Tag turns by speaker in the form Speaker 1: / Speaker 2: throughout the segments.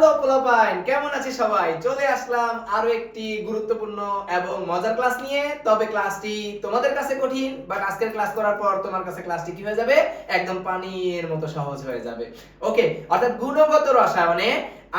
Speaker 1: Hello পোলাপাইন, কেমন আছে সবাই? চলে আসলাম আরো একটি গুরুত্বপূর্ণ এবং মজার ক্লাস নিয়ে। তবে ক্লাসটি তোমাদের কাছে কঠিন, বাট আজকের ক্লাস করার পর তোমার কাছে ক্লাসটি কি হয়ে যাবে? একদম পানির মতো সহজ হয়ে যাবে। ওকে, অর্থাৎ গুণগত রসায়নে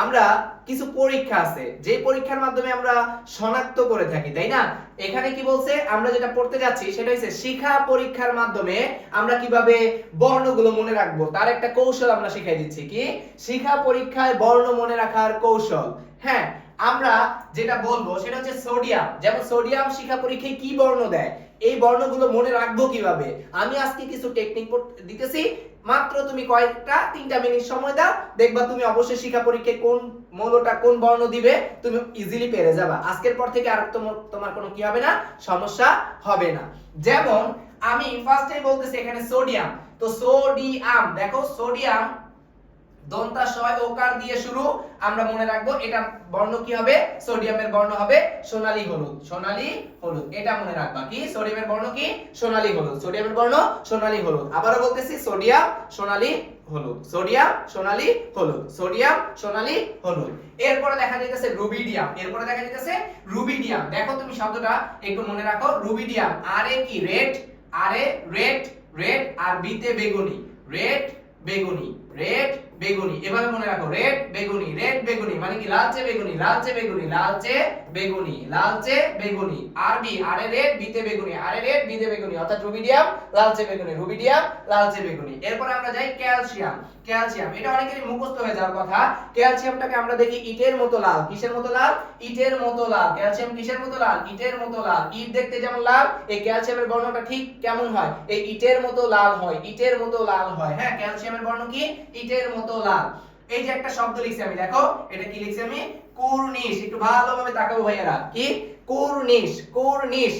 Speaker 1: আমরা কিছু পরীক্ষা আছে, যে পরীক্ষার মাধ্যমে আমরা শনাক্ত করে থাকি, তাই না? এখানে কি বলছে, আমরা যেটা পড়তে যাচ্ছি সেটা হচ্ছে শিখা পরীক্ষার মাধ্যমে আমরা কিভাবে বর্ণগুলো মনে রাখবো তার একটা কৌশল আমরা শিখাই দিচ্ছি। কি? শিখা পরীক্ষায় বর্ণ মনে রাখার কৌশল। হ্যাঁ, আমরা যেটা বলবো সেটা হচ্ছে সোডিয়াম, যেমন সোডিয়াম শিখা পরীক্ষায় কি বর্ণ দেয়, এই বর্ণগুলো মনে রাখবো কিভাবে। আমি আজকে কিছু টেকনিক দিতেছি, মাত্র তুমি কয়েকটা 3টা মিনিট সময় দাও, দেখবা তুমি অবশ্যই শিখা পরীক্ষায় কোন মৌলটা কোন বর্ণ দিবে তুমি ইজিলি পেরে যাবা। আজকের পর থেকে আর তোমার কোনো কি হবে না, সমস্যা হবে না। যেমন আমি ফার্স্টে বলতেছি এখানে সোডিয়াম, তো সোডিয়াম, দেখো সোডিয়াম দন্তা শয় ওকার দিয়ে শুরু, আমরা মনে রাখবো এটা বর্ণ কি হবে, সোডিয়ামের বর্ণ হবে সোনালী হলুদ। সোনালী হলুদ, এটা মনে রাখবা। কি? সোডিয়ামের বর্ণ কি? সোনালী হলুদ। সোডিয়ামের বর্ণ সোনালী হলুদ। আবারো বলতেছি সোডিয়াম সোনালী হলুদ, সোডিয়াম সোনালী হলুদ, সোডিয়াম সোনালী হলুদ। এরপরে দেখা যাইতেছে রুবিডিয়াম, এরপরে দেখা যাইতেছে রুবিডিয়াম। দেখো তুমি শব্দটা একটু মনে রাখো, রুবিডিয়াম। আর এ কি? Red, R a red, red, R B তে বেগুনি, রেড বেগুনি, রেড বেগুনি। এভাবে মনে রাখো, রেড বেগুনি, রেড বেগুনি মানে কি? লালচে বেগুনি, লালচে বেগুনি, লালচে বেগুনি, লালচে বেগুনি। আর B, R a red, B তে বেগুনি, আর এ রেড, বি তে বেগুনি, অর্থাৎ রুবিডিয়াম লালচে বেগুনি, রুবিডিয়াম লালচে বেগুনি। এরপর আমরা যাই ক্যালসিয়াম। ক্যালসিয়াম এটা অনেকেরই মুখস্থ হয়ে যাওয়ার কথা। ক্যালসিয়ামটাকে আমরা দেখি ইটের মতো লাল। কিসের মতো লাল? ইটের মতো লাল। ক্যালসিয়াম কিসের মতো লাল? ইটের মতো লাল। ইট দেখতে যেমন লাল, এই ক্যালসিয়ামের বর্ণটা ঠিক কেমন হয়? এই ইটের মতো লাল হয়, ইটের মতো লাল হয়। হ্যাঁ, ক্যালসিয়ামের বর্ণ কি? ইটের মতো লাল। এই যে একটা শব্দ লিখছি আমি, দেখো এটা কি লিখছি আমি? কুর্নিশ। একটু ভালোভাবে তাকাবো ভাইয়ারা। কি? কুর্নিশ, কুর্নিশ।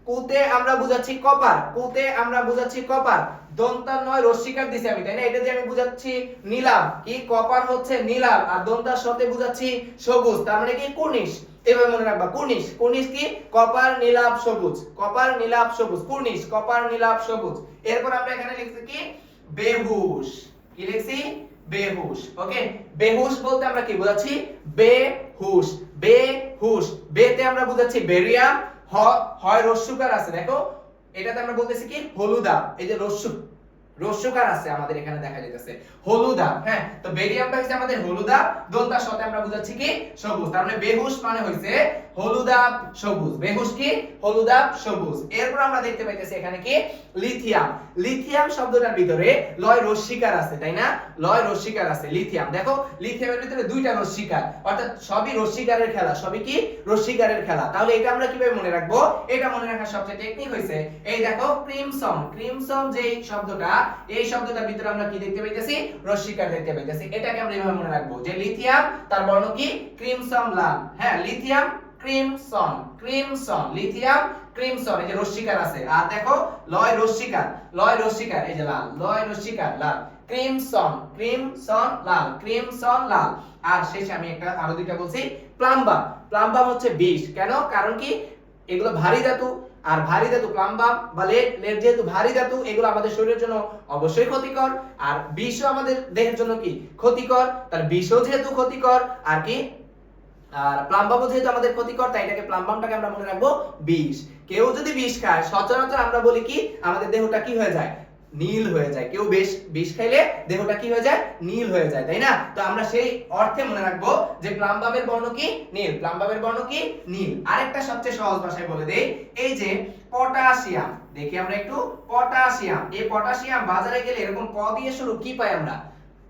Speaker 1: কুতে আমরা বুঝাচ্ছি কপার, কুতে আমরা বুঝাচ্ছি কপার। দন্তার নয় রস্যিকার দিছি আমি, তাই না? এটা যে আমি বুঝাচ্ছি নীলাভ। কি? কপার হচ্ছে নীলাভ, আর দন্তার সাথে বুঝাচ্ছি সবুজ, তার মানে কি? কুর্নিশ। এভাবে মনে রাখবা, কুর্নিশ। কুর্নিশ কি? কপার নীলাভ সবুজ, কপার নীলাভ সবুজ, কুর্নিশ কপার নীলাভ সবুজ। এরপর আমরা এখানে লিখছি কি? বেহুশ। কি লিখছি? বেহুশ। ওকে, বেহুশ বলতে আমরা কি বুঝাচ্ছি? বেহুশ, বেহুশ। বেতে আমরা বুঝাচ্ছি বেরিয়াম, হয় রস্যকার আছে, দেখো এটাতে আমরা বলতেছি কি? হলুদা। এই যে রস্যকার আছে আমাদের এখানে দেখা যাইতেছে হলুদা। হ্যাঁ, তো বেরিয়ামটা হইছে আমাদের হলুদা, দন্তার সাথে আমরা বুঝাচ্ছি কি? সবুজ। তার মানে বেহুশ মানে হইছে হলুদাব সবুজ। বেহুশ কি? হলুদাব সবুজ। এরপর আমরা দেখতে পাইতেছি এখানে কি? লিথিয়াম। লিথিয়াম শব্দটার ভিতরে লয় রস্যিকার আছে, তাই না? লয় রস্যিকার আছে লিথিয়াম। দেখো লিথিয়ামের ভিতরে দুইটা রস্যিকার, অর্থাৎ সবই রস্যিকারের খেলা, সবই কি? রস্যিকারের খেলা। তাহলে এটা আমরা কিভাবে মনে রাখবো? এটা মনে রাখার সবচেয়ে টেকনিক হইছে এই দেখো ক্রিমসন। ক্রিমসন যে শব্দটা, এই শব্দটার ভিতরে আমরা কি দেখতে পাইতেছি? রস্যিকার দেখতে পাইতেছি। এটাকে আমরা এইভাবে মনে রাখবো যে লিথিয়াম তার বর্ণ কি? ক্রিমসন লাল। হ্যাঁ, lithium crimson, crimson, lithium crimson. এই যে রস্যিকার আছে, আর দেখো লয় রস্যিকার, লয় রস্যিকার, এই যে লাল, লয় রস্যিকার লাল, ক্রিমসন, ক্রিমসন লাল, ক্রিমসন লাল। আর শেষে আমি একটা আরো দুইটা বলছি, প্লাম্বাম। প্লাম্বাম হচ্ছে বিষ। কেন? কারণ কি? এগুলো ভারী ধাতু, আর ভারী ধাতু প্লাম্বাম বা লেড যেহেতু ভারী ধাতু, এগুলো আমাদের শরীরের জন্য অবশ্যই ক্ষতিকর, আর বিষও আমাদের দেহের জন্য কি? ক্ষতিকর। তার বিষও যেহেতু ক্ষতিকর, আর কি? আর প্লাম্বামও যেহেতু আমাদের ক্ষতিকর, তাই এটাকে প্লাম্বামটাকে আমরা মনে রাখবো বিষ। কেউ যদি বিষ খায়, সচরাচর আমরা বলি কি? আমাদের দেহটা কি হয়ে যায়? নীল হয়ে যায়। কেউ বিষ খাইলে দেহটা কি হয়ে যায়? নীল হয়ে যায়, তাই না? তো আমরা সেই অর্থে মনে রাখবো যে প্লাম্বামের বর্ণ কি? নীল। প্লাম্বামের বর্ণ কি? নীল। আরেকটা সবচেয়ে সহজ ভাষায় বলে দেই, এই যে পটাশিয়াম। দেখি আমরা একটু পটাশিয়াম। এই পটাশিয়াম বাজারে গেলে এরকম প দিয়ে শুরু কি পাই আমরা?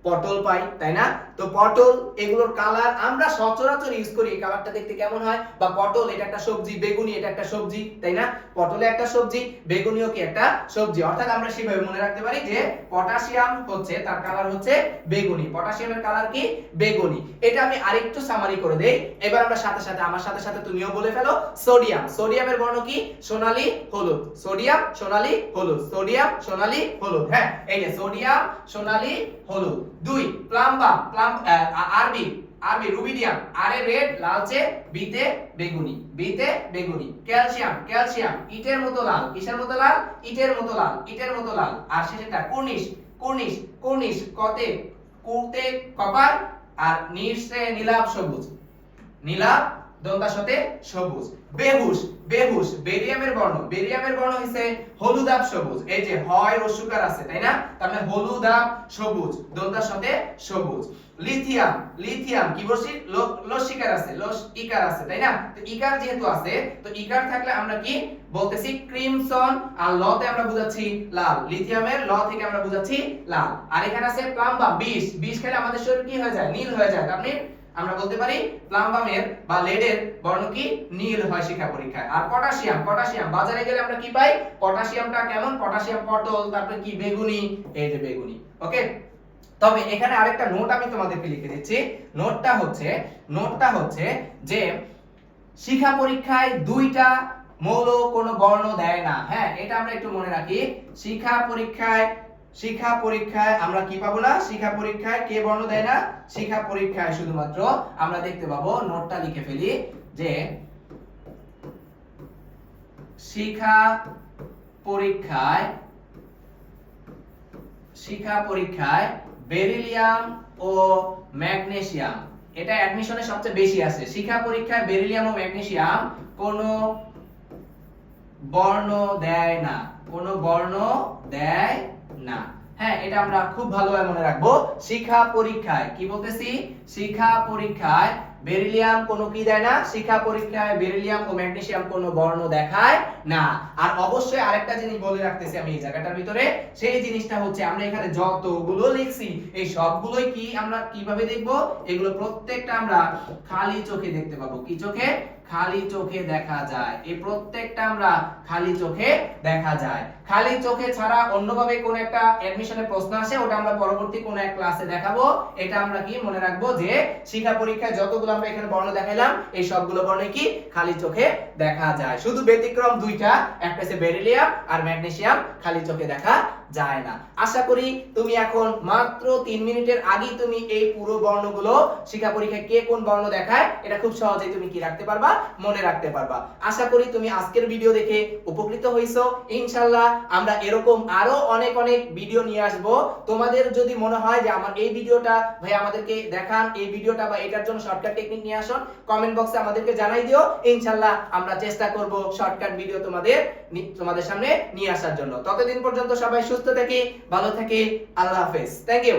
Speaker 1: পটল পাই, তাই না? তো পটল এগুলোর কালার আমরা সচরাচর ইউজ করি, এই কালারটা দেখতে কেমন হয়? বা পটল এটা একটা সবজি, বেগুনি এটা একটা সবজি, তাই না? পটলে একটা সবজি, বেগুনিও কি একটা সবজি। অর্থাৎ আমরা সেভাবে মনে রাখতে পারি যে পটাশিয়াম হচ্ছে তার কালার হচ্ছে বেগুনি, পটাশিয়ামের কালার কি? বেগুনি। এটা আমি আরেকটু সামারি করে দেই। এবার আমরা সাথে সাথে আমার সাথে সাথে তুমিও বলে ফেলো। সোডিয়াম। সোডিয়ামের বর্ণ কি? সোনালী হলুদ। সোডিয়াম সোনালী হলুদ, সোডিয়াম সোনালী হলুদ। হ্যাঁ, এই যে সোডিয়াম সোনালী হলুদ। 2 প্লাম্বাম, আরবি, আরবি রুবিডিয়াম, আর এ রেড লালচে, বি তে বেগুনি, বি তে বেগুনি। ক্যালসিয়াম, ক্যালসিয়াম ইটের মতো লাল। কিসের মতো লাল? ইটের মতো লাল, ইটের মতো লাল। আর শেষেরটা কুর্নিশ, কুর্নিশ, কুর্নিশ কুতে কপার, আর নিচে নীলাভ সবুজ, নীলাভ দন্তাসতে সবুজ। বেহুশ, বেহুশ বেরিয়ামের বর্ণ, বেরিয়ামের বর্ণ হইছে হলুদাভ সবুজ। এই যে হয় রস্যকার আছে তাই না, তার মানে হলুদাভ সবুজ দন্তাসতে সবুজ। লিথিয়াম, লিথিয়াম কি বলছি লস্যিকার আছে, ইকার আছে তাই না, তো ইকার যেহেতু আছে তো ইকার থাকলে আমরা কি বলতেছি ক্রিমসন, আর ল তে আমরা বুঝাচ্ছি লাল, লিথিয়ামের ল থেকে আমরা বুঝাচ্ছি লাল। আর এখানে আছে প্লাম্বাম, বিষ, বিষ খেলে আমাদের শরীর কি হয়ে যায়, নীল হয়ে যায়। আপনি আমরা বলতে পারি প্লাম্বামের বা লেডের বর্ণ কি নীল হয় শিক্ষা পরীক্ষায়। আর পটাশিয়াম, পটাশিয়াম বাজারে গেলে আমরা কি পাই, পটাশিয়ামটা কেমন, পটাশিয়াম পটল, তারপর কি বেগুনি, এই যে বেগুনি। ওকে, তবে এখানে আরেকটা নোট আমি তোমাদেরকে লিখে দিচ্ছি। নোটটা হচ্ছে যে শিক্ষা পরীক্ষায় দুইটা মৌল কোনো বর্ণ দেয় না। হ্যাঁ, এটা আমরা একটু মনে রাখি। শিক্ষা পরীক্ষায় আমরা কি পাবো না, শিক্ষা পরীক্ষায় কে বর্ণ দেয় না, শিক্ষা পরীক্ষায় শুধুমাত্র আমরা দেখতে পাবো, নোটটা লিখে ফেলি যে শিক্ষা পরীক্ষায় বেরিলিয়াম ও ম্যাগনেসিয়াম, এটা অ্যাডমিশনে সবচেয়ে বেশি আছে। শিক্ষা পরীক্ষায় বেরিলিয়াম ও ম্যাগনেসিয়াম কোনো বর্ণ দেয় না, কোনো বর্ণ দেয় না। হ্যাঁ, এটা আমরা খুব ভালোভাবে মনে রাখবো। শিক্ষা পরীক্ষায় কি বলতেছি, শিক্ষা পরীক্ষায় বেরিলিয়াম কোনো কি দেয় না, শিক্ষা পরীক্ষায় বেরিলিয়াম ও ম্যাগনেসিয়াম কোনো বর্ণ দেখায় না। আর অবশ্যই আরেকটা জিনিস বলে রাখতেছি আমি এই জায়গাটার ভিতরে, সেই জিনিসটা হচ্ছে আমরা এখানে যতগুলো লিখছি এই সবগুলোই কি আমরা কিভাবে দেখব, এগুলো প্রত্যেকটা আমরা খালি চোখে দেখতে পাবো। কি চোখে, খালি চোখে দেখা যায়। এই প্রত্যেকটা আমরা খালি চোখে দেখা যায়। খালি চোখে ছাড়া অন্যভাবে কোন একটা অ্যাডমিশনের প্রশ্ন আসে, ওটা আমরা পরবর্তী কোন এক ক্লাসে দেখাবো। এটা আমরা কি মনে রাখবো যে শিক্ষা পরীক্ষায় যতগুলো আমরা এখানে বর্ণ দেখাইলাম এই সবগুলো বর্ণই কি খালি চোখে দেখা যায়। শুধু ব্যতিক্রম দুইটা, একটা হচ্ছে বেরিলিয়াম আর ম্যাগনেসিয়াম খালি চোখে দেখা যায় না। আশা করি তুমি এখন মাত্র 3 মিনিটের আগেই তুমি এই পুরো বর্ণগুলো শিক্ষা পরীক্ষায় কে কোন বর্ণ দেখায় এটা খুব সহজেই তুমি কি রাখতে পারবা, মনে রাখতে পারবা। আশা করি তুমি আজকের ভিডিও দেখে উপকৃত হইছো। ইনশাআল্লাহ আমরা এরকম আরো অনেক অনেক ভিডিও নিয়ে আসব। তোমাদের যদি মনে হয় যে আমার এই ভিডিওটা ভাই আমাদেরকে দেখান, এই ভিডিওটা বা এটার জন্য শর্টকাট টেকনিক নিয়ে আসুন, কমেন্ট বক্সে আমাদেরকে জানাই দিও। ইনশাআল্লাহ আমরা চেষ্টা করব শর্টকাট ভিডিও তোমাদের সামনে নিয়ে আসার জন্য। ততদিন পর্যন্ত সবাই সুস্থ থাকি, ভালো থাকি। আল্লাহ হাফেজ। Thank you.